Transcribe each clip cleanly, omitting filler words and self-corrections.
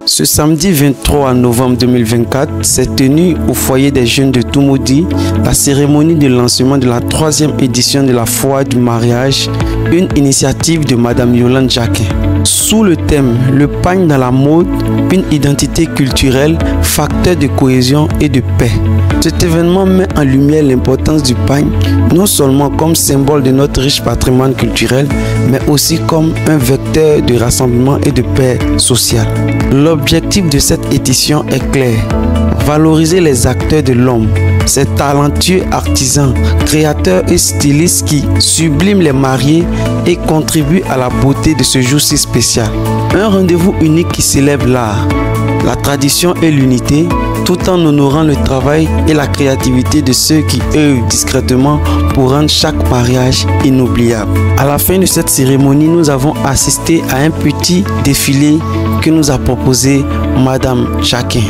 Ce samedi 23 novembre 2024 s'est tenue au foyer des jeunes de Toumoudi la cérémonie de lancement de la 3e édition de la foire du mariage, une initiative de Madame Yolande Jacquin. Sous le thème « Le pagne dans la mode, une identité culturelle, facteur de cohésion et de paix ». Cet événement met en lumière l'importance du pagne, non seulement comme symbole de notre riche patrimoine culturel, mais aussi comme un vecteur de rassemblement et de paix sociale. L'objectif de cette édition est clair: valoriser les acteurs de l'homme, ces talentueux artisans, créateurs et stylistes qui subliment les mariés et contribuent à la beauté de ce jour si spécial. Un rendez-vous unique qui célèbre l'art, la tradition et l'unité, tout en honorant le travail et la créativité de ceux qui œuvrent discrètement pour rendre chaque mariage inoubliable. À la fin de cette cérémonie, nous avons assisté à un petit défilé que nous a proposé Madame Jacquin.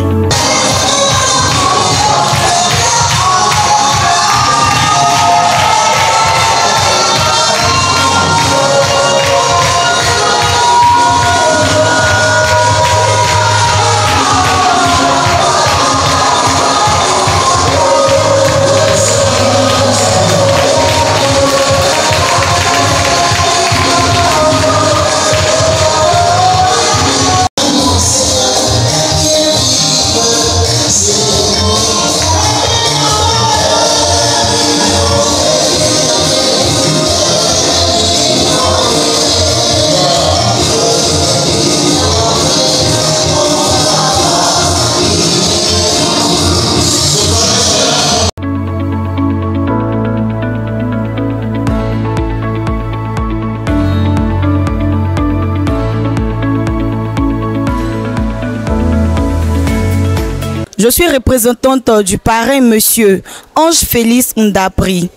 Je suis représentante du parrain Monsieur Ange Félix Ndapri.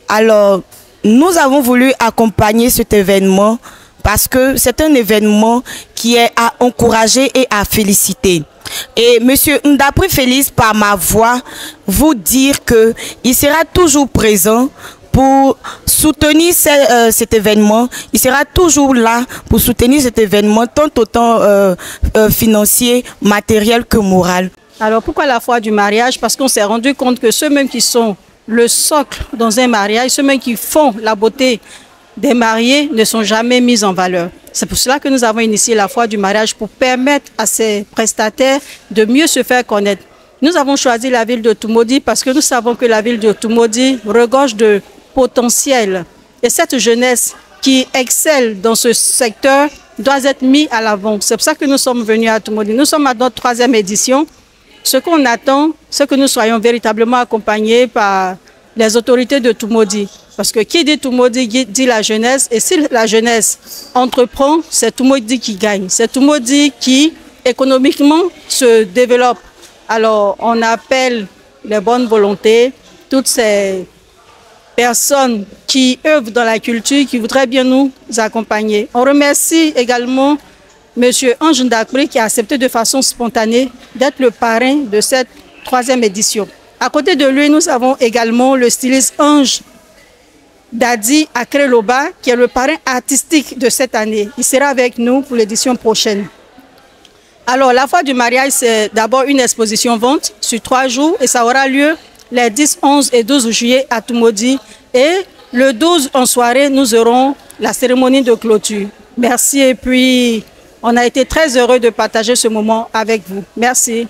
Alors, nous avons voulu accompagner cet événement parce que c'est un événement qui est à encourager et à féliciter. Et Monsieur Ndapri Félix, par ma voix, vous dire qu'il sera toujours présent pour soutenir cet événement. Il sera toujours là pour soutenir cet événement, tant autant financier, matériel que moral. Alors pourquoi la foire du mariage? Parce qu'on s'est rendu compte que ceux-mêmes qui sont le socle dans un mariage, ceux-mêmes qui font la beauté des mariés ne sont jamais mis en valeur. C'est pour cela que nous avons initié la foire du mariage pour permettre à ces prestataires de mieux se faire connaître. Nous avons choisi la ville de Toumoudi parce que nous savons que la ville de Toumoudi regorge de potentiel. Et cette jeunesse qui excelle dans ce secteur doit être mise à l'avant. C'est pour ça que nous sommes venus à Toumoudi. Nous sommes à notre 3e édition. Ce qu'on attend, c'est que nous soyons véritablement accompagnés par les autorités de Toumoudi. Parce que qui dit Toumoudi dit la jeunesse. Et si la jeunesse entreprend, c'est Toumoudi qui gagne. C'est Toumoudi qui économiquement se développe. Alors on appelle les bonnes volontés, toutes ces personnes qui œuvrent dans la culture, qui voudraient bien nous accompagner. On remercie également Monsieur Ange Ndapri qui a accepté de façon spontanée d'être le parrain de cette 3e édition. À côté de lui, nous avons également le styliste Ange Dadi Akreloba qui est le parrain artistique de cette année. Il sera avec nous pour l'édition prochaine. Alors, la foire du mariage, c'est d'abord une exposition vente sur 3 jours et ça aura lieu les 10, 11 et 12 juillet à Toumoudi. Et le 12 en soirée, nous aurons la cérémonie de clôture. Merci et puis on a été très heureux de partager ce moment avec vous. Merci.